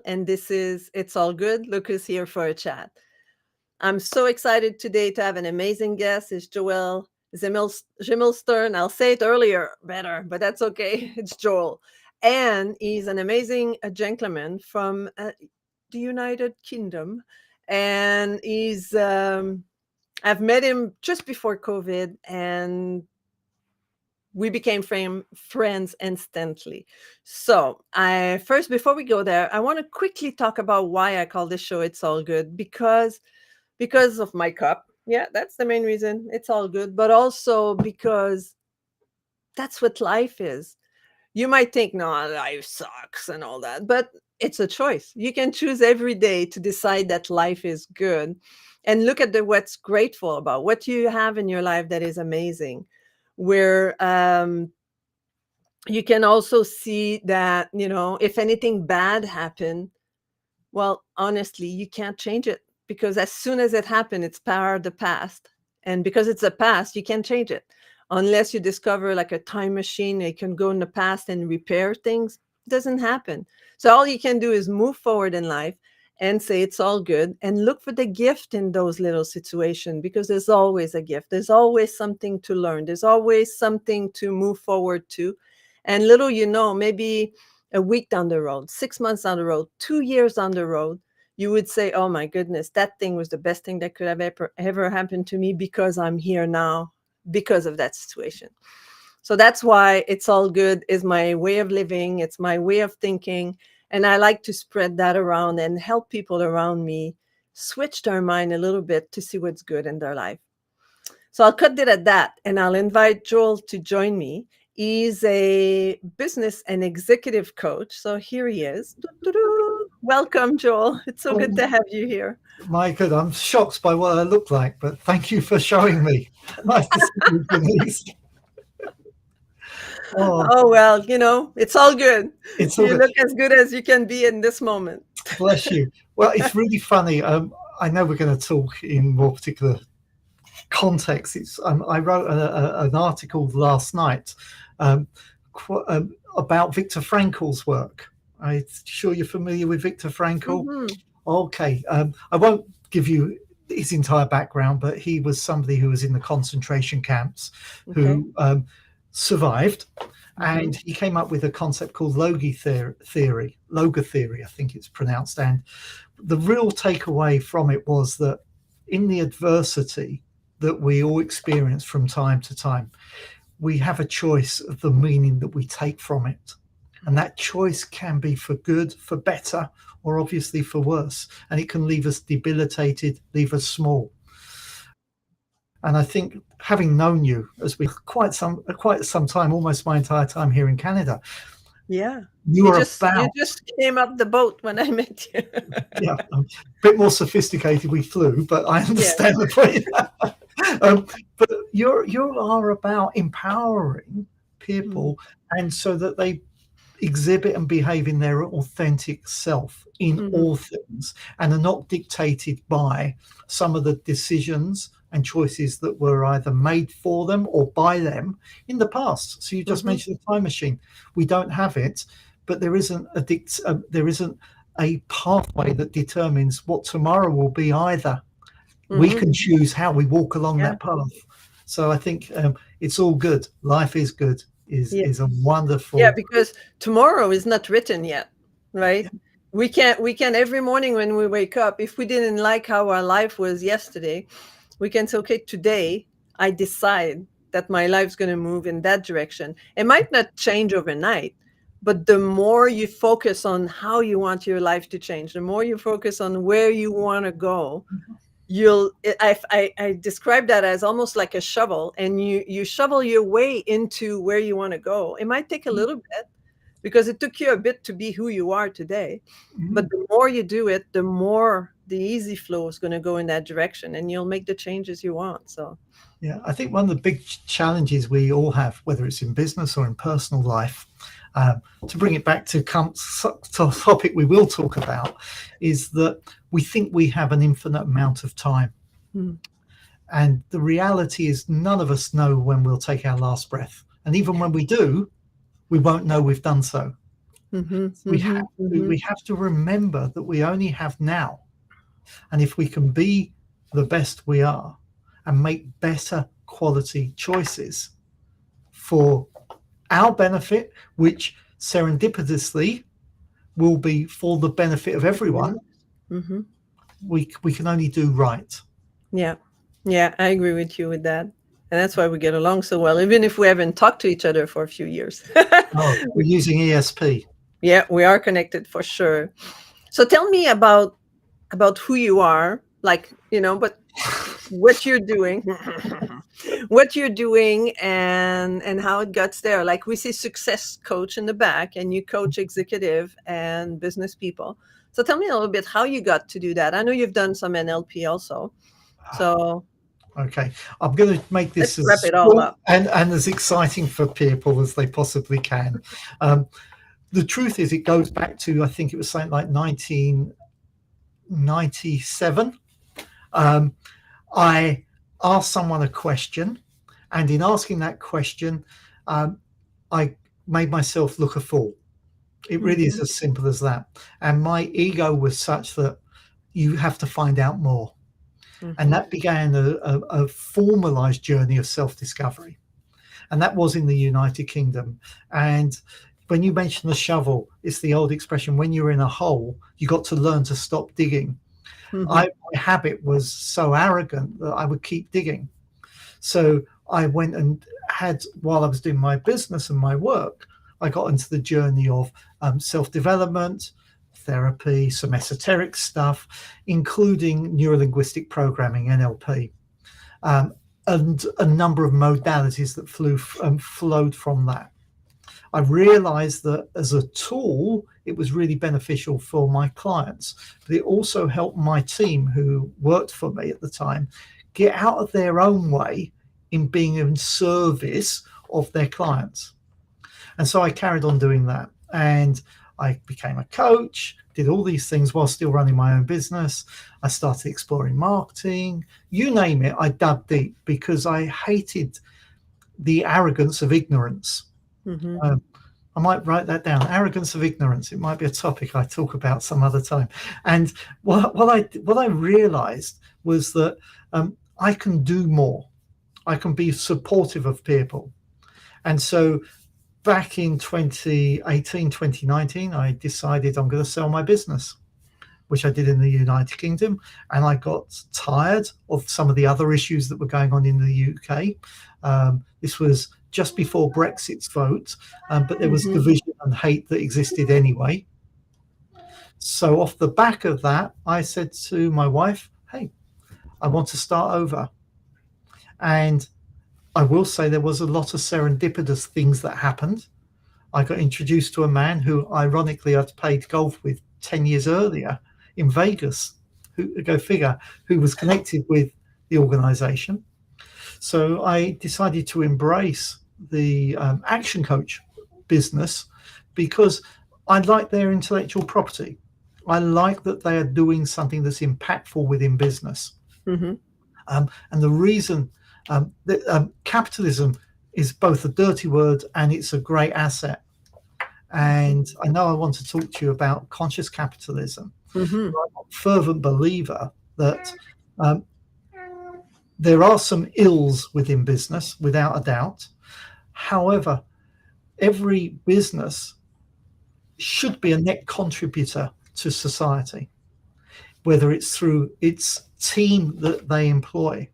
and this is It's All Good. Lucas here for a chat. I'm so excited today to have an amazing guest. It's Joel Zimelstern. I'll say it earlier better, but that's okay. It's Joel. And he's an amazing gentleman from the United Kingdom. And I've met him just before COVID, and we became friends instantly. So, I first, before we go there, I want to quickly talk about why I call this show "It's All Good," because of my cup. Yeah, that's the main reason. It's all good, but also because that's what life is. You might think, no, life sucks and all that, but it's a choice. You can choose every day to decide that life is good, and look at what's grateful about what you have in your life that is amazing. Where you can also see that, if anything bad happened, well, honestly, you can't change it, because as soon as it happened, it's part of the past. And because it's a past, you can't change it unless you discover like a time machine. You can go in the past and repair things. It doesn't happen. So all you can do is move forward in life and say it's all good, and look for the gift in those little situations, because there's always a gift. There's always something to learn. There's always something to move forward to. And little maybe a week down the road, 6 months down the road, 2 years down the road, you would say, oh my goodness, that thing was the best thing that could have ever happened to me, because I'm here now because of that situation. So that's why It's All Good is my way of living. It's my way of thinking. And I like to spread that around and help people around me switch their mind a little bit to see what's good in their life. So I'll cut it at that, and I'll invite Joel to join me. He's a business and executive coach. So here he is. Doo-doo-doo. Welcome, Joel. It's so good Oh to have you here. my God, I'm shocked by what I look like, but thank you for showing me. Nice to see you, Denise. Oh, Oh, well, it's all good. it's all You good. look as good as you can be in this moment. Bless you. Well, it's really funny. I know we're going to talk in more particular context. I wrote an article last night um, about Viktor Frankl's work. I'm sure you're familiar with Viktor Frankl. Hmm. Okay, I won't give you his entire background, but he was somebody who was in the concentration camps Okay. who survived, Hmm. and he came up with a concept called logotheory, I think it's pronounced. And the real takeaway from it was that in the adversity that we all experience from time to time, we have a choice of the meaning that we take from it. And that choice can be for good, for better, or obviously for worse. And it can leave us debilitated, leave us small. And I think, having known you as we quite some time, almost my entire time here in Canada, Yeah. you You are just you about, just came up the boat when I met you. yeah, a bit more sophisticated. We flew, but I Yeah. understand the point. um, but you are about empowering Mhm. people, and so that they exhibit and behave in their authentic self in Mhm. all things, and are not dictated by some of the decisions and choices that were either made for them or by them in the past. So you just Mhm. mentioned the time machine. We don't have it, but there isn't a pathway that determines what tomorrow will be either. We Mhm. can choose how we walk along Yeah. that path. So I think it's all good. Life is good. Yeah. Is a Yeah, wonderful. because tomorrow is not written yet, right? We can every morning when we wake up, if we didn't like how our life was yesterday, we can say, okay, today I decide that my life's going to move in that direction. It might not change overnight, but the more you focus on how you want your life to change, the more you focus on where you want to go, I describe that as almost like a shovel, and you shovel your way into where you want to go. It might take a little bit, because it took you a bit to be who you are today, but Mm. the more you do it, the more the easy flow is going to go in that direction, and you'll make the changes you want. So Yeah, I think one of the big challenges we all have, whether it's in business or in personal life, to bring it back to to topic we will talk about, is that we think we have an infinite amount of time. mm, And the reality is, none of us know when we'll take our last breath. And even when we do, we won't know we've done so. Mhm, We have mhm, mhm. we have to remember that we only have now, and if we can be the best we are and make better quality choices for our benefit, which serendipitously will be for the benefit of Everybody everyone, else. Mhm. we can only do right. Yeah. Yeah, I agree with you with that. And that's why we get along so well, even if we haven't talked to each other for a few years. Oh, we're using ESP. Yeah, we are connected for sure. So tell me about who you are, like, but what you're doing, what you're doing and how it gets there. Like we see success coach in the back and you coach executive and business people. So tell me a little bit how you got to do that. I know you've done some NLP also. So Okay, I'm going to make let's this wrap as it all short up. and as exciting for people as they possibly can. Um, the truth is, it goes back to, I think it was something like 1997. Um, I asked someone a question, and in asking that question, I made myself look a fool. It really is Mhm, as simple as that. And my ego was such that you have to find out more. And mhm, that began a formalized journey of self discovery. And that was in the United Kingdom. And when you mention the shovel, it's the old expression, when you're in a hole, you got to learn to stop digging. mhm, My habit was so arrogant that I would keep digging. So I went and had, while I was doing my business and my work, I got into the journey of self development, therapy, some esoteric stuff, including neurolinguistic programming, NLP, um, and a number of modalities that flowed from that. I realized that as a tool, it was really beneficial for my clients, but it also helped my team who worked for me at the time get out of their own way in being in service of their clients. And so I carried on doing that. And I became a coach, did all these things while still running my own business. I started exploring marketing, you name it, I dug deep because I hated the arrogance of ignorance. mhm, Um, I might write that down. Arrogance of ignorance. It might be a topic I talk about some other time. And what I realized was that I can do more. I can be supportive of people. And so back in 2018, 2019, I decided I'm going to sell my business, which I did in the United Kingdom. And I got tired of some of the other issues that were going on in the UK. This was just before Brexit's vote, but there was mhm, division and hate that existed anyway. So, off the back of that, I said to my wife, hey, I want to start over. And I will say there was a lot of serendipitous things that happened. I got introduced to a man who, ironically, I'd played golf with 10 years earlier in Vegas, who, go figure, who was connected with the organization. So I decided to embrace the action coach business because I like their intellectual property. I like that they are doing something that's impactful within business. mhm, And the reason that capitalism is both a dirty word and it's a great asset. And I know I want to talk to you about conscious capitalism. mhm, I'm a fervent believer that um, there are some ills within business, without a doubt. However, every business should be a net contributor to society, whether it's through its team that they employ.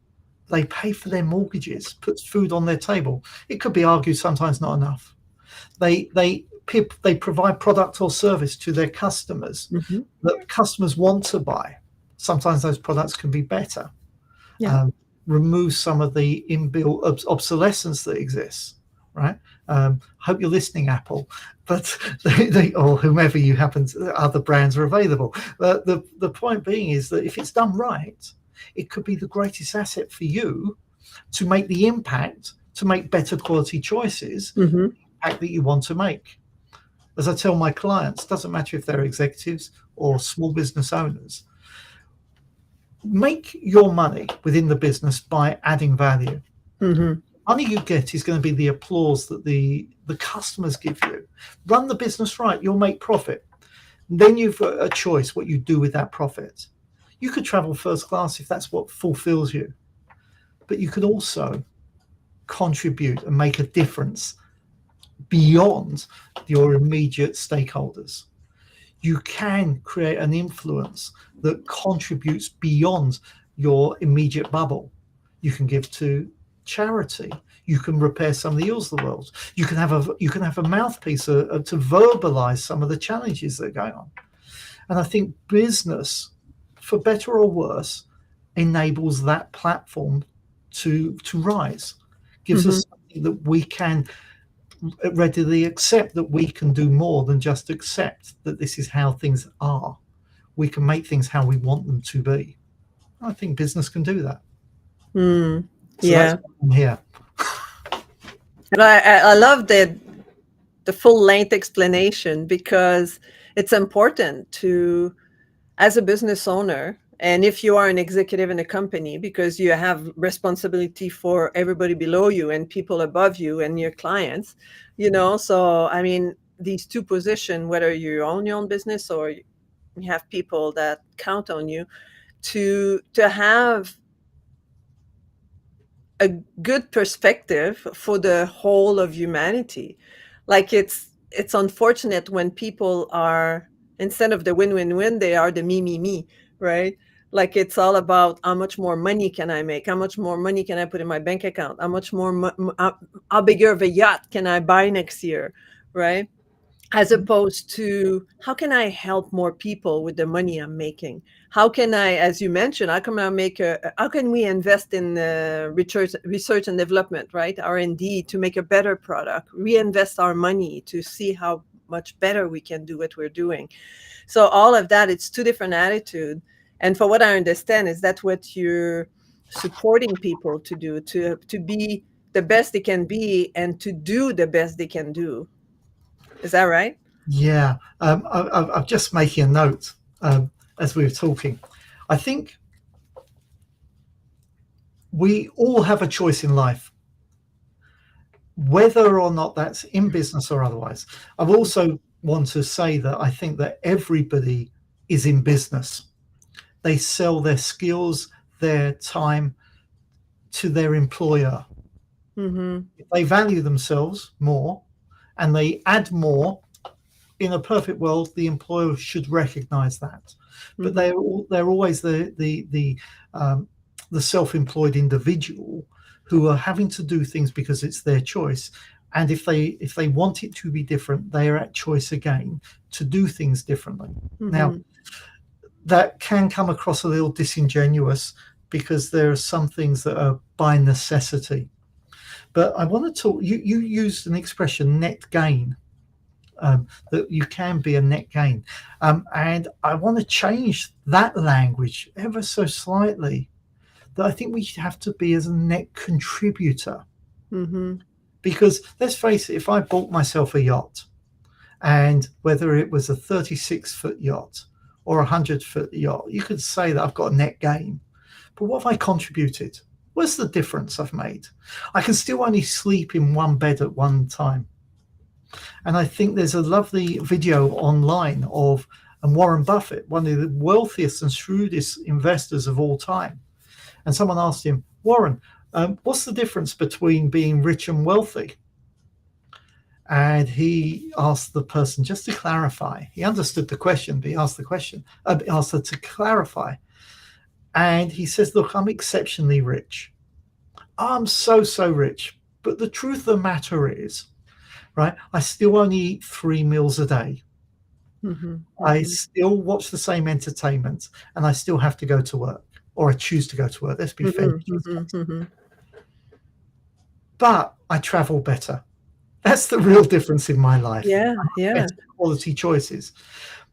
They pay for their mortgages, puts food on their table. It could be argued sometimes not enough. They provide product or service to their customers mhm. that customers want to buy. Sometimes those products can be better. Yeah. Um, remove some of the inbuilt obsolescence that exists. Right. Hope you're listening, Apple, but or whomever you happen to, other brands are available. The point being is that if it's done right, it could be the greatest asset for you to make the impact, to make better quality choices, Mhm, impact that you want to make. As I tell my clients, doesn't matter if they're executives or small business owners, make your money within the business by adding value. mhm. money you get is going to be the applause that the customers give you. Run the business right, you'll make profit. Then you've got a choice what you do with that profit. You could travel first class if that's what fulfills you, but you could also contribute and make a difference beyond your immediate stakeholders. You can create an influence that contributes beyond your immediate bubble. You can give to charity. You can repair some of the ills of the world. You can have a mouthpiece to verbalize some of the challenges that are going on. And I think business, for better or worse, enables that platform to rise. Gives us something that we can readily accept, that we can do more than just accept that this is how things are. We can make things how we want them to be. I think business can do that. So Yeah. that's why I'm here. And I love the full length explanation, because it's important to, as a business owner, and if you are an executive in a company, because you have responsibility for everybody below you and people above you and your clients, so I mean, these two positions, whether you own your own business or you have people that count on you, to have a good perspective for the whole of humanity. Like, it's unfortunate when people are, instead of the win-win-win, they are the me, right? Like, it's all about how much more money can I make, how much more money can I put in my bank account, how much more how bigger of a yacht can I buy next year, right? As opposed to, how can I help more people with the money I'm making? How can I, as you mentioned, how can we invest in research and development, right? R&D, to make a better product, reinvest our money to see how much better we can do what we're doing. So all of that, it's two different attitudes. And for what I understand, is that what you're supporting people to do, to be the best they can be and to do the best they can do. Is that right? Yeah, I'm just making a note as we were talking. I think we all have a choice in life, whether or not that's in business or otherwise. I've also want to say that I think that everybody is in business. They sell their skills, their time to their employer. If they value themselves more and they add more, in a perfect world, the employer should recognise that. But they're always the self-employed individual who are having to do things because it's their choice. And if they want it to be different, they are at choice again to do things differently. Now, that can come across a little disingenuous, because there are some things that are by necessity. But I want to talk, you used an expression, net gain. That you can be a net gain. And I want to change that language ever so slightly, that I think we have to be as a net contributor. Because let's face it, if I bought myself a yacht, and whether it was a 36-foot yacht or a 100-foot yacht, you could say that I've got a net gain. But what have I contributed? What's the difference I've made? I can still only sleep in one bed at one time. And I think there's a lovely video online of Warren Buffett, one of the wealthiest and shrewdest investors of all time. And someone asked him, Warren, what's the difference between being rich and wealthy? And he asked the person, just to clarify, he understood the question, but he asked her to clarify. And he says, look, I'm exceptionally rich. I'm so rich. But the truth of the matter is, right, I still only eat 3 meals a day. I still watch the same entertainment, and I still have to go to work, or I choose to go to work. Let's be fair. But I travel better. That's the real difference in my life. Yeah. Better quality choices.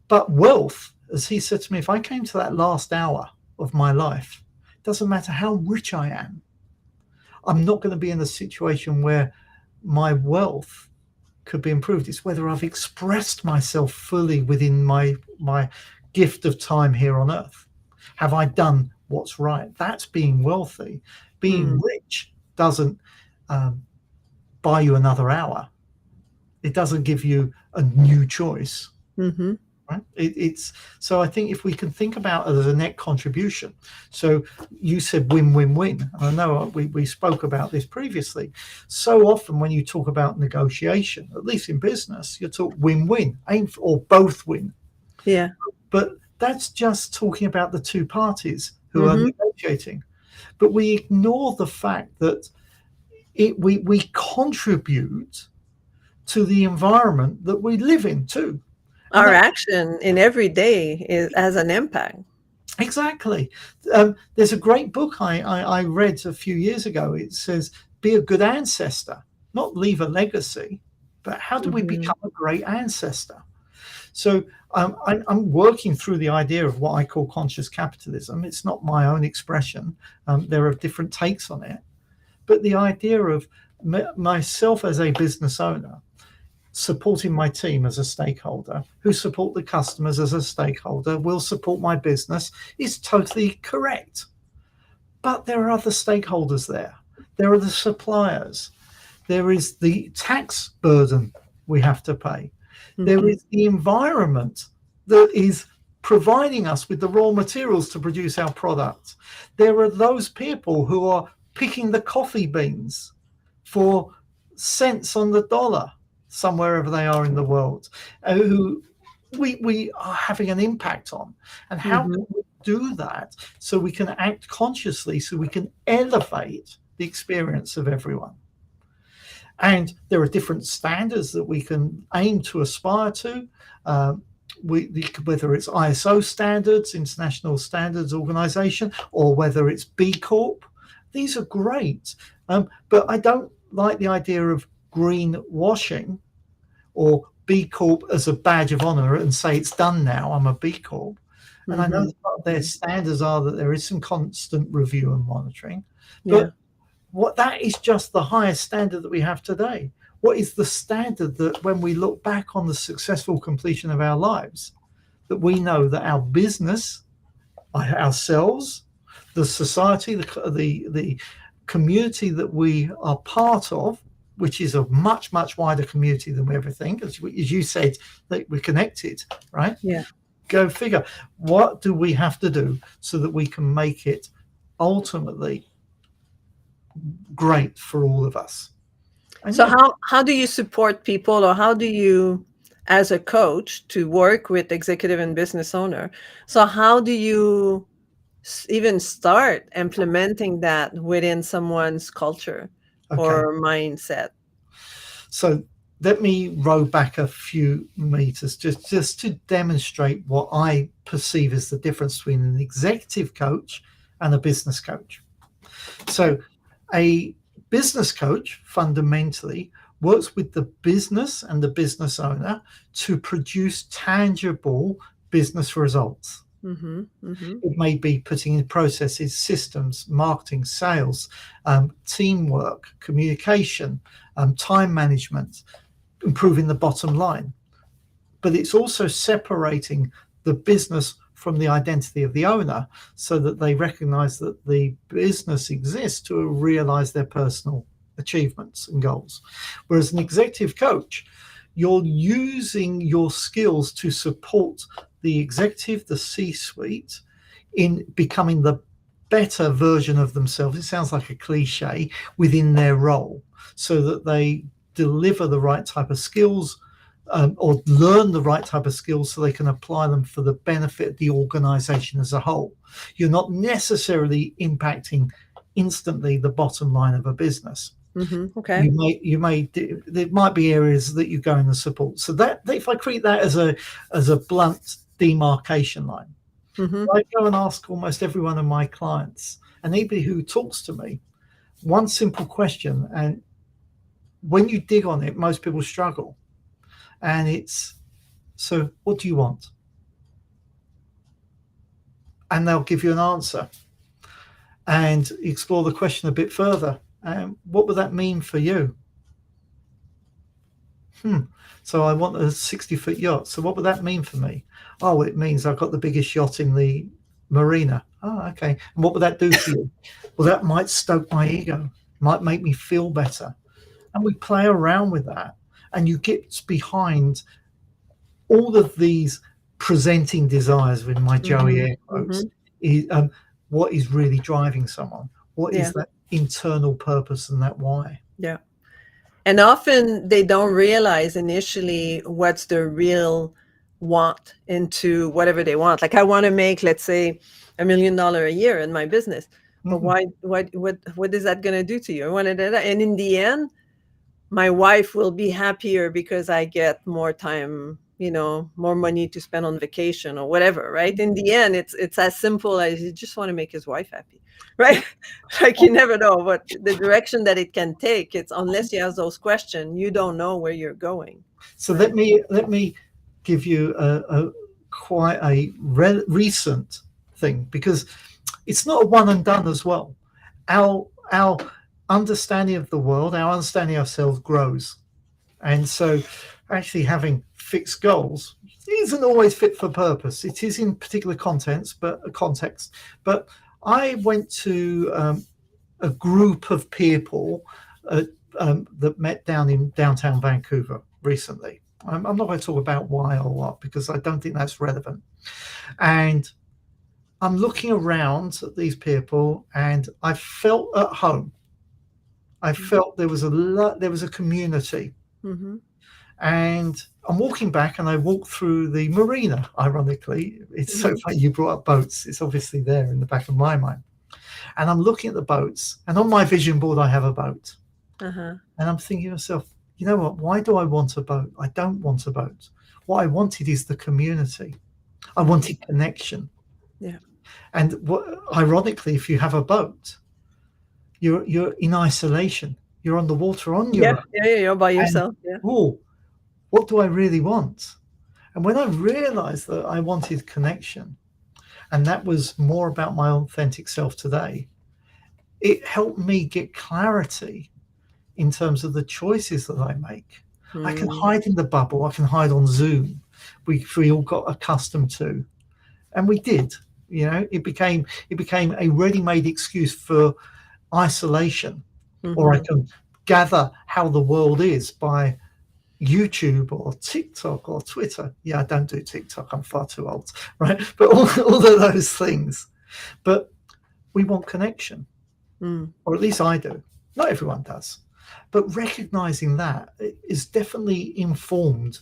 But wealth, as he said to me, if I came to that last hour of my life, it doesn't matter how rich I am, I'm not going to be in a situation where my wealth could be improved. It's whether I've expressed myself fully within my gift of time here on earth. Have I done what's right? That's being wealthy. Being rich doesn't buy you another hour. It doesn't give you a new choice. Mm-hmm. Right? It's so I think if we can think about it as a net contribution. So you said win-win-win. I know we spoke about this previously. So often when you talk about negotiation, at least in business, you talk win-win, aim for, or both win. Yeah. But that's just talking about the two parties who are Mm-hmm. negotiating. But we ignore the fact that we contribute to the environment that we live in too. And Our that, action in every day has an impact. exactly. There's a great book I read a few years ago. It says, be a good ancestor, not leave a legacy, but how do we Mm-hmm. become a great ancestor? So I'm working through the idea of what I call conscious capitalism. It's not my own expression. There are different takes on it. But the idea of myself as a business owner supporting my team as a stakeholder, who support the customers as a stakeholder, will support my business, is totally correct. But there are other stakeholders there. There are the suppliers. There is the tax burden we have to pay. There Mm-hmm. is the environment that is providing us with the raw materials to produce our product. There are those people who are picking the coffee beans for cents on the dollar, somewhere wherever they are in the world, who we are having an impact on. And how Mm-hmm. can we do that so we can act consciously, so we can elevate the experience of everyone? And there are different standards that we can aim to aspire to. Whether it's ISO standards, International Standards Organization, or whether it's B Corp, these are great. But I don't like the idea of greenwashing or B Corp as a badge of honor and say it's done now, I'm a B Corp. And I know Mm-hmm. that part of their standards are that there is some constant review and monitoring, Yeah. but what that is just the highest standard that we have today. What is the standard that when we look back on the successful completion of our lives, that we know that our business, ourselves, the society, the community that we are part of, which is a much, much wider community than we ever think, as you said, that we're connected, right? Yeah. Go figure. What do we have to do so that we can make it ultimately great for all of us? And So yeah, how do you support people, or how do you, as a coach, to work with executive and business owner? So how do you even start implementing that within someone's culture okay. or mindset? So let me row back a few meters just to demonstrate what I perceive as the difference between an executive coach and a business coach. So a business coach fundamentally works with the business and the business owner to produce tangible business results. Mm-hmm. Mm-hmm. It may be putting in processes, systems, marketing, sales, teamwork, communication, time management, improving the bottom line. But it's also separating the business from the identity of the owner so that they recognize that the business exists to realize their personal achievements and goals. Whereas an executive coach, you're using your skills to support the executive, the C-suite, in becoming the better version of themselves. It sounds like a cliche, within their role, so that they deliver the right type of skills, or learn the right type of skills so they can apply them for the benefit of the organization as a whole. You're not necessarily impacting instantly the bottom line of a business. Mm-hmm. Okay. There might be areas that you go in the support. So that, if I treat that as a blunt demarcation line, Mm-hmm. I go and ask almost every one of my clients, and anybody who talks to me, one simple question. And when you dig on it, most people struggle. And it's, so what do you want? And they'll give you an answer and explore the question a bit further. What would that mean for you? So I want a 60-foot yacht. So what would that mean for me? Oh, it means I've got the biggest yacht in the marina. Oh, okay. And what would that do for you? Well, that might stoke my ego. might make me feel better. And we play around with that. And you get behind all of these presenting desires, with my Joey Mhm. air quotes, Mhm. is what is really driving someone? What Yeah. is that internal purpose and that why? Yeah. And often they don't realize initially what's the real want into whatever they want. Like I want to make, let's say, $1 million a year in my business. But Mhm. what is that going to do to you? And in the end, my wife will be happier because I get more time, more money to spend on vacation or whatever, right? In the end, it's as simple as you just want to make his wife happy, Yeah. right? Like you never know what the direction that it can take. It's unless you ask those questions, you don't know where you're going, So right? let me give you a quite a recent thing, because it's not a one and done as well. Our understanding of the world, our understanding of ourselves grows, and so actually having fixed goals isn't always fit for purpose. It is in particular context. But I went to a group of people uh, that met down in downtown Vancouver recently. I'm not going to talk about why or what, because I don't think that's relevant. And I'm looking around at these people, and I felt at home. I felt there was a community. Mm-hmm. And I'm walking back, and I walk through the marina. Ironically, it's so Mm-hmm. funny you brought up boats. It's obviously there in the back of my mind. And I'm looking at the boats, and on my vision board, I have a boat. Uh-huh. And I'm thinking to myself, you know what? Why do I want a boat? I don't want a boat. What I wanted is the community. I Mm-hmm. wanted connection. Yeah. And ironically, if you have a boat, you're in isolation. You're on the water on your Yeah. own. Yeah. Yeah. You're by And yourself. Yeah. oh, what do I really want? And when I realized that I wanted connection, and that was more about my authentic self today, it helped me get clarity in terms of the choices that I make. I can Mm. hide in the bubble. I can hide on Zoom. We all got accustomed to, and we did. It became a ready-made excuse for isolation, or I Mm-hmm. can gather how the world is by YouTube or TikTok or Twitter. Yeah, I don't do TikTok. I'm far too old, right? But all of those things. But we want connection, Mm. or at least I do. Not everyone does. But recognizing that is definitely informed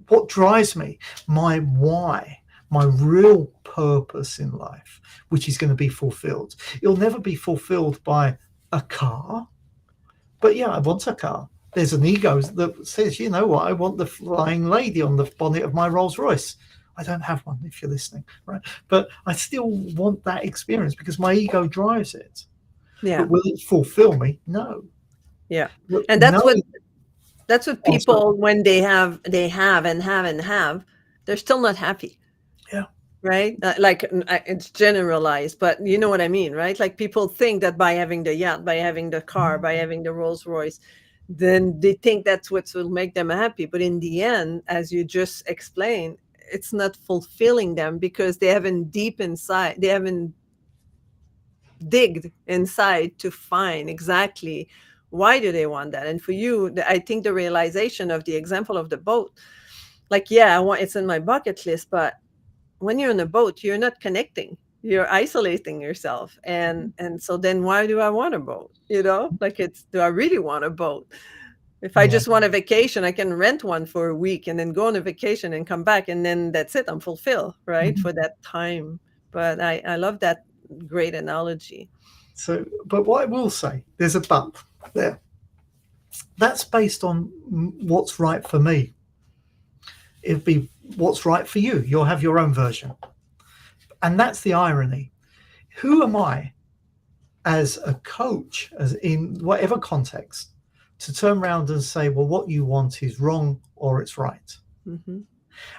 what drives me, my why, my real purpose in life, which is going to be fulfilled. It'll never be fulfilled by a car. But yeah, I want a car. There's an ego that says, you know what, I want the flying lady on the bonnet of my Rolls Royce. I don't have one, if you're listening, right? But I still want that experience because my ego drives it. But Yeah. will it fulfill me? No. Yeah. Look, And no. that's what Also, people, when they have and have and have, they're still not happy. yeah. Right? Like, it's generalized, but you know what I mean, right? Like people think that by having the yacht, by having the car, by having the Rolls Royce, then they think that's what will make them happy. But in the end, as you just explained, it's not fulfilling them because they haven't digged inside to find exactly why do they want that. And for you, I think the realization of the example of the boat, like, yeah, it's in my bucket list, but when you're on a boat, you're not connecting. You're isolating yourself. And so then why do I want a boat? Like, do I really want a boat? If I Yeah. just want a vacation, I can rent one for a week and then go on a vacation and come back. And then that's it. I'm fulfilled, right? Mhm. For that time. But I love that great analogy. So, but what I will say, there's a but there. That's based on what's right for me. It'd be what's right for you. You'll have your own version. And that's the irony. Who am I as a coach, as in whatever context, to turn around and say, well, what you want is wrong or it's right? Hmm.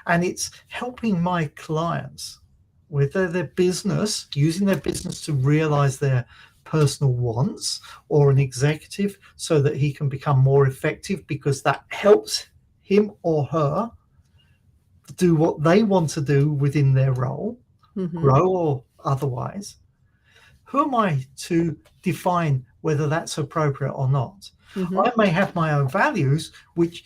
And it's helping my clients with their business, using their business to realize their personal wants, or an executive so that he can become more effective because that helps him or her do what they want to do within their role, Hmm. grow or otherwise. who am I to define whether that's appropriate or not? Mm-hmm. I may have my own values, which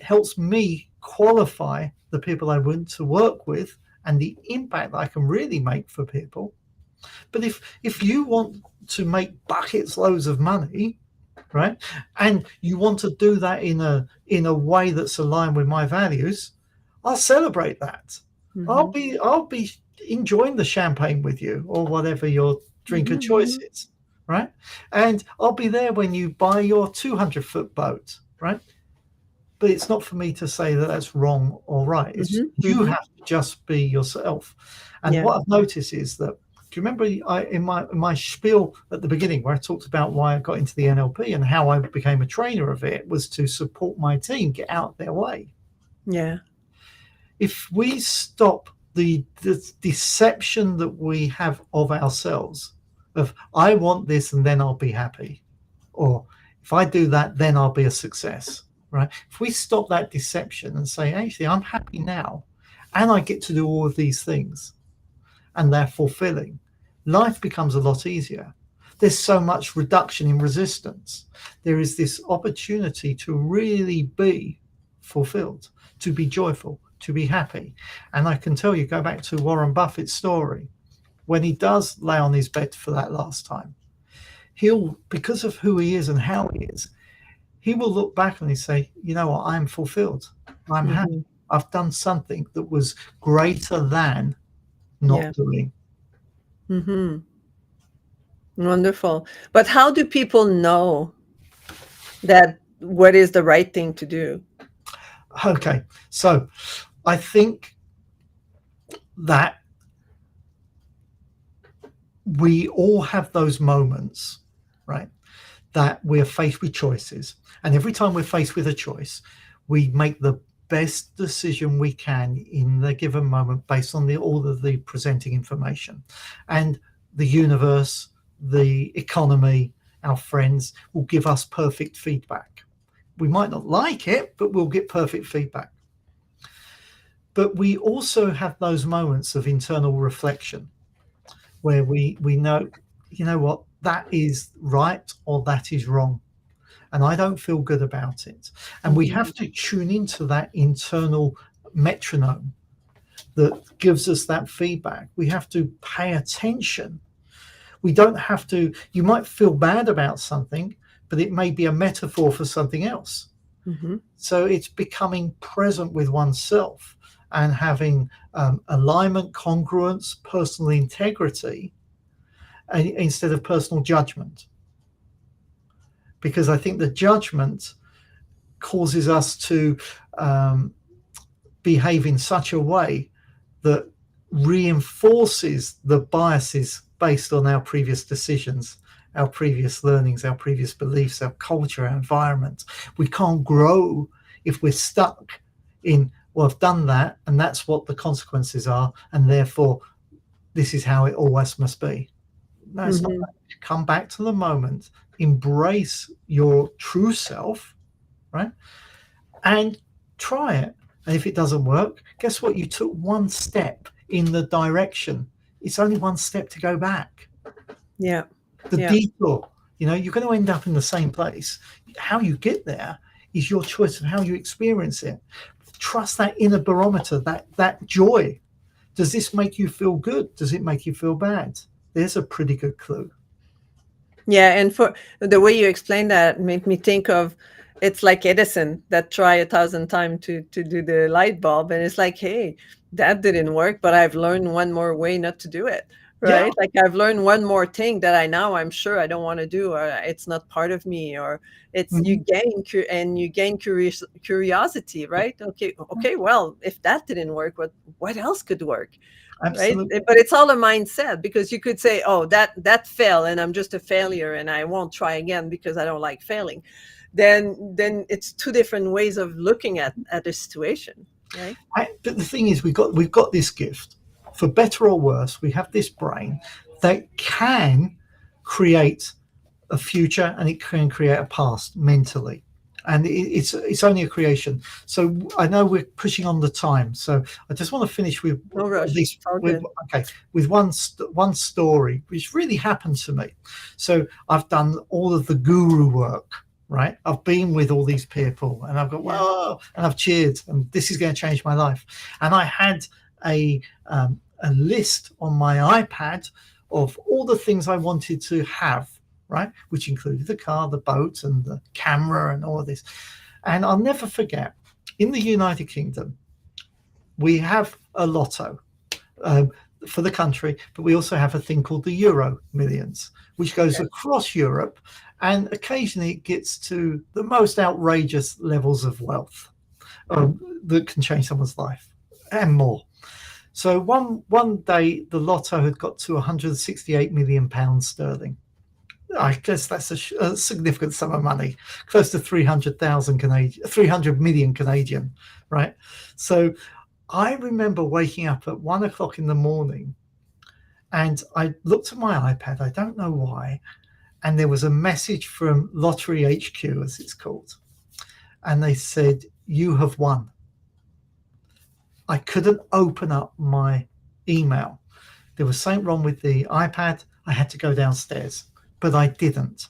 helps me qualify the people I want to work with and the impact that I can really make for people. But if you want to make buckets loads of money, right, and you want to do that in a way that's aligned with my values, I'll celebrate that. Mm-hmm. I'll be enjoying the champagne with you or whatever your drink of choice Mm-hmm. is, right? And I'll be there when you buy your 200-foot boat, right? But it's not for me to say that that's wrong or right. It's Mm-hmm. you Mm-hmm. have to just be yourself. And Yeah. what I've noticed is that, do you remember in my spiel at the beginning where I talked about why I got into the NLP and how I became a trainer of it was to support my team get out of their way. Yeah. If we stop the deception that we have of ourselves, of I want this and then I'll be happy, or if I do that, then I'll be a success, right? If we stop that deception and say, actually, I'm happy now and I get to do all of these things and they're fulfilling, life becomes a lot easier. There's so much reduction in resistance. There is this opportunity to really be fulfilled, to be joyful, to be happy. And I can tell you, go back to Warren Buffett's story, when he does lay on his bed for that last time, he'll, because of who he is and how he is, he will look back and he say, you know what, I'm fulfilled. I'm happy. Mm-hmm. I've done something that was greater than Yeah. not doing. Mm-hmm. Wonderful. But how do people know that what is the right thing to do? Okay, so I think that we all have those moments, right, that we're faced with choices. And every time we're faced with a choice, we make the best decision we can in the given moment based on all of the presenting information. And the universe, the economy, our friends will give us perfect feedback. We might not like it, but we'll get perfect feedback. But we also have those moments of internal reflection where we know, you know what, that is right or that is wrong. And I don't feel good about it. And we Mm-hmm. have to tune into that internal metronome that gives us that feedback. We have to pay attention. We don't have to, you might feel bad about something, but it may be a metaphor for something else. Mm-hmm. So it's becoming present with oneself and having alignment, congruence, personal integrity instead of personal judgment. Because I think the judgment causes us to behave in such a way that reinforces the biases based on our previous decisions, our previous learnings, our previous beliefs, our culture, our environment. We can't grow if we're stuck in, well, I've done that and that's what the consequences are, and therefore this is how it always must be. No, it's not Mm-hmm. that. Come back to the moment, embrace your true self, right? And try it. And if it doesn't work, guess what? You took one step in the direction. It's only one step to go back. Yeah. The Yeah. detour, you're going to end up in the same place. How you get there is your choice of how you experience it. Trust that inner barometer, that joy. Does this make you feel good? Does it make you feel bad? There's a pretty good clue. Yeah, and for the way you explain that made me think of, it's like Edison that tried 1,000 times to do the light bulb, and it's like, hey, that didn't work, but I've learned one more way not to do it, Yeah, right? Like I've learned one more thing that I'm sure I don't want to do, or it's not part of me, or it's mhm, you gain curiosity, right? Okay, okay, well, if that didn't work, what else could work? Right? absolutely. But it's all a mindset, because you could say, oh, that failed and I'm just a failure and I won't try again because I don't like failing. Then it's two different ways of looking at the situation, right? But the thing is, we've got this gift, for better or worse. We have this brain that can create a future and it can create a past mentally. and it's only a creation. So I know we're pushing on the time, so I just want to finish with No at rush. least All with good. with one story which really happened to me. So I've done all of the guru work, right? I've been with all these people, and I've got Yeah. whoa, and I've cheered, and this is going to change my life. And I had a list on my iPad of all the things I wanted to have, right? Which included the car, the boat, and the camera, and all of this. And I'll never forget, in the United Kingdom, we have a lotto for the country, but we also have a thing called the Euro Millions, which goes across Europe, and occasionally it gets to the most outrageous levels of wealth that can change someone's life and more. So one day the lotto had got to 168 million pounds sterling. I guess that's a significant sum of money, close to 300,000 Canadian, 300 million Canadian, right? So I remember waking up at 1 o'clock in the morning, and I looked at my iPad. I don't know why, and there was a message from Lottery HQ, as it's called, and they said, "You have won." I couldn't open up my email. There was something wrong with the iPad. I had to go downstairs, but I didn't.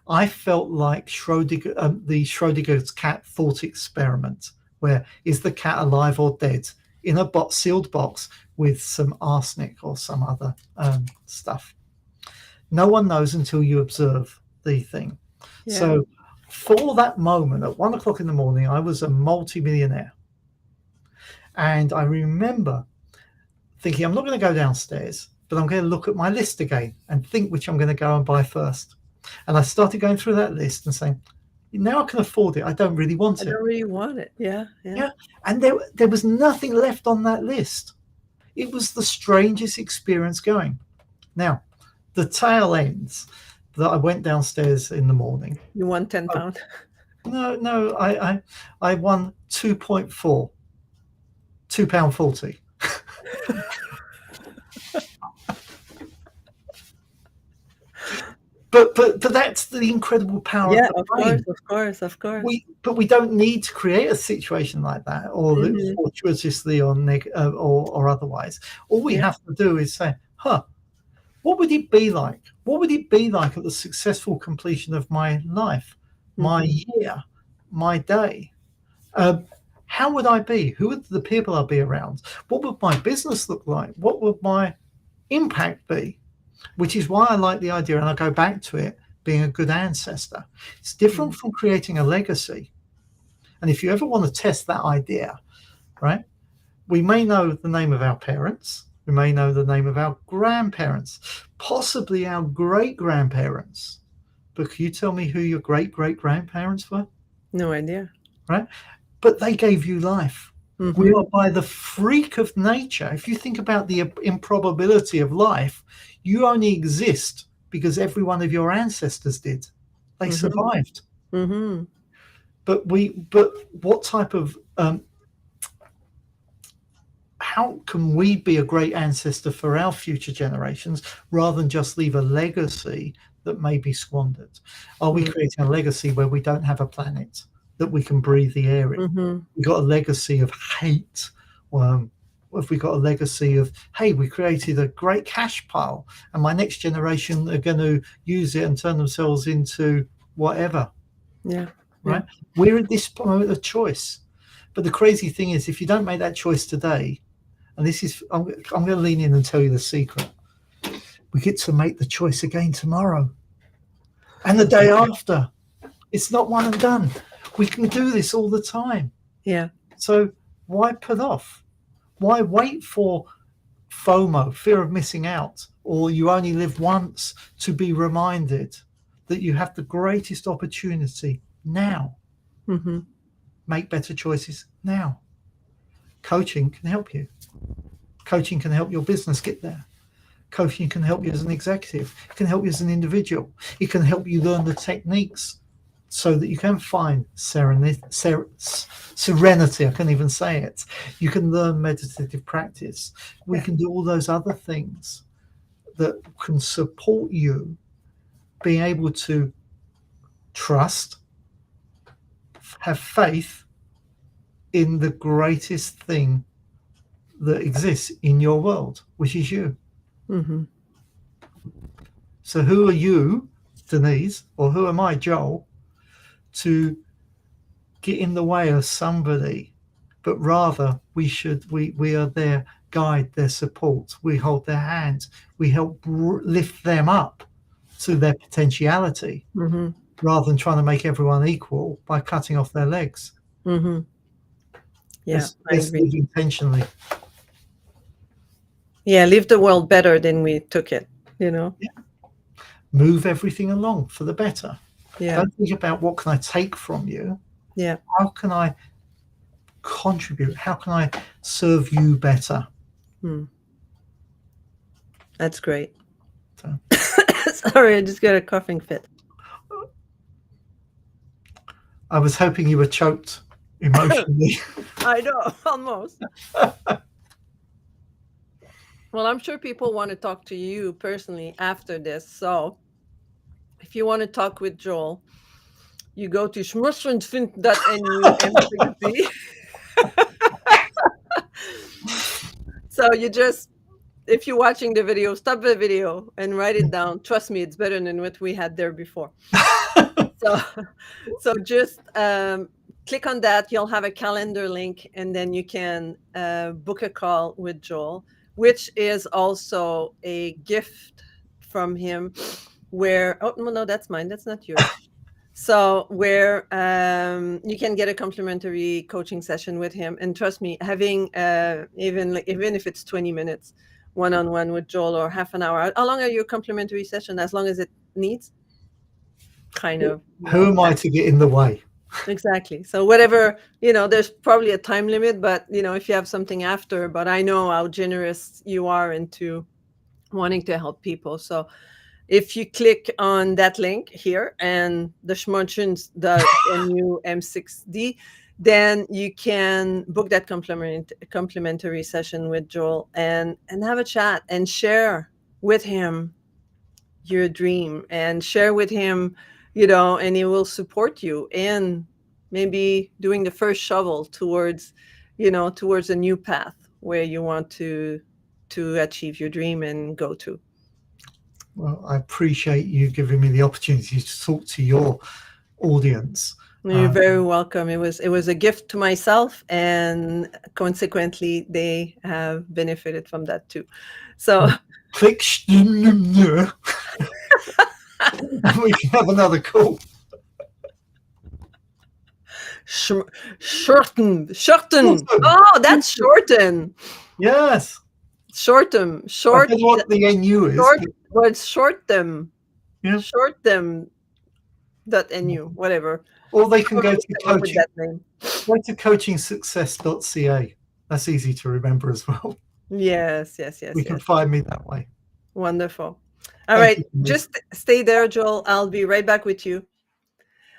I felt like the Schrodinger's cat thought experiment, where is the cat alive or dead, in a sealed box with some arsenic or some other stuff. No one knows until you observe the thing. Yeah. So for that moment, at 1 o'clock in the morning, I was a multi-millionaire. And I remember thinking, I'm not going to go downstairs, but I'm going to look at my list again and think which I'm going to go and buy first. And I started going through that list and saying, now I can afford it. I don't really want I it. don't really want it. Yeah. Yeah. And there was nothing left on that list. It was the strangest experience going. Now, the tail ends that I went downstairs in the morning. You won £10. No, I won 2.4, £2.40. But that's the incredible power Yeah, of the of brain. course. But we don't need to create a situation like that, or fortuitously or otherwise. All we have to do is say, what would it be like? What would it be like at the successful completion of my life, my year, my day? How would I be? Who would the people I'd be around? What would my business look like? What would my impact be? Which is why I like the idea, and I go back to it, being a good ancestor. It's different from creating a legacy. And if you ever want to test that idea, right, we may know the name of our parents, we may know the name of our grandparents, possibly our great-grandparents. But can you tell me who your great-great-grandparents were? No idea. Right? But they gave you life. We are by the freak of nature. If you think about the improbability of life, you only exist because every one of your ancestors did. They survived. But what type of how can we be a great ancestor for our future generations rather than just leave a legacy that may be squandered? Are we creating a legacy where we don't have a planet that we can breathe the air in? We've got a legacy of hate. If we got a legacy of, hey, we created a great cash pile and my next generation are going to use it and turn themselves into whatever. Yeah. Right? We're at this moment of choice. But the crazy thing is, if you don't make that choice today, and this is, I'm going to lean in and tell you the secret. We get to make the choice again tomorrow and the day after. It's not one and done. We can do this all the time. Yeah. So why put off? Why wait for FOMO, fear of missing out, or you only live once, to be reminded that you have the greatest opportunity now? Make better choices now. Coaching can help you. Coaching can help your business get there. Coaching can help you as an executive. It can help you as an individual. It can help you learn the techniques so that you can find serenity. I can't even say it. You can learn meditative practice. We can do all those other things that can support you being able to trust, have faith in the greatest thing that exists in your world, which is you. Mhm. So who are you, Denise, or who am I, Joel, to get in the way of somebody? But rather we are their guide, their support. We hold their hands. We help lift them up to their potentiality, Mhm. rather than trying to make everyone equal by cutting off their legs. Mhm. Yeah, I Let's agree. live intentionally. Yeah, leave the world better than we took it, you know? Move everything along for the better. Yeah. Don't think about what can I take from you. Yeah. How can I contribute? How can I serve you better? Hmm. That's great. So, Sorry, I just got a coughing fit. I was hoping you were choked emotionally. I know, almost. Well, I'm sure people want to talk to you personally after this. So if you want to talk with Joel, you go to schmussfund.nu-m6d. So you just, if you're watching the video, stop the video and write it down. Trust me, it's better than what we had there before. So, so just click on that. You'll have a calendar link, and then you can book a call with Joel, which is also a gift from him. Where no, that's mine. That's not yours. So where you can get a complimentary coaching session with him, and trust me, having even if it's 20 minutes one-on-one with Joel or half an hour. How long are your complimentary session? As long as it needs, kind of. Who am I to get in the way? Exactly. So whatever, there's probably a time limit, but if you have something after, but I know how generous you are into wanting to help people. So if you click on that link here and the schmunchens, the new M6D, then you can book that complimentary session with Joel and have a chat and share with him your dream and share with him, and he will support you in maybe doing the first shovel towards a new path where you want to achieve your dream and go to. Well, I appreciate you giving me the opportunity to talk to your audience. You're very welcome. It was a gift to myself, and consequently, they have benefited from that too. So, Click and we can have another call. shorten. Awesome. Oh, that's shorten. Yes. Shorten. I Short. don't know what the NU is. Short. Well, it's short them. Yeah. Short them. .nu. Whatever. Or they can go Whoever to came up with coaching. that name. Go to coachingsuccess.ca. That's easy to remember as well. Yes. You can find me that way. Wonderful. All Thank right. you, Denise. Just stay there, Joel. I'll be right back with you.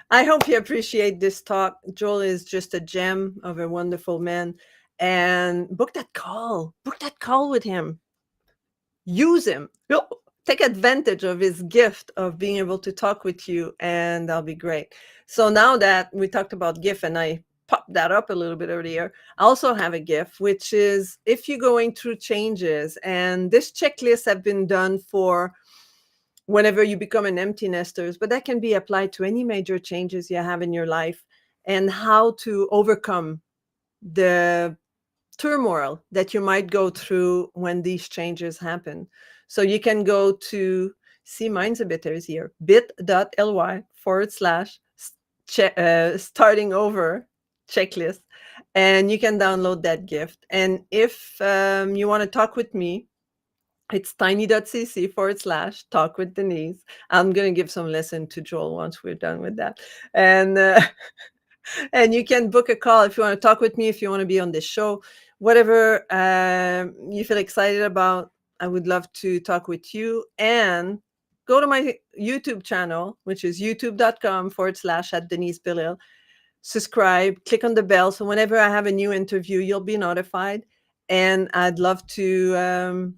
I hope you appreciate this talk. Joel is just a gem of a wonderful man. And book that call. Book that call with him. Use him. Take advantage of his gift of being able to talk with you, and that'll be great. So now that we talked about gift, and I popped that up a little bit earlier, I also have a gift, which is if you're going through changes, and this checklist have been done for whenever you become an empty nesters, but that can be applied to any major changes you have in your life and how to overcome the turmoil that you might go through when these changes happen. So you can go to, see, mine's a bit here, bit.ly/starting over checklist. And you can download that gift. And if you want to talk with me, it's tiny.cc/talk with Denise. I'm going to give some lesson to Joel once we're done with that. And and you can book a call if you want to talk with me, if you want to be on this show, whatever you feel excited about. I would love to talk with you. And go to my YouTube channel, which is youtube.com/@Denise Billil. Subscribe, click on the bell. So whenever I have a new interview, you'll be notified. And I'd love to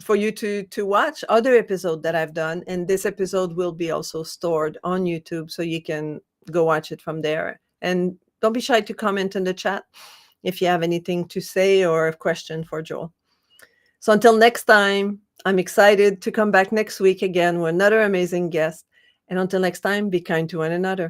for you to watch other episodes that I've done. And this episode will be also stored on YouTube, so you can go watch it from there And don't be shy to comment in the chat if you have anything to say or a question for Joel. So until next time, I'm excited to come back next week again with another amazing guest. And until next time, be kind to one another.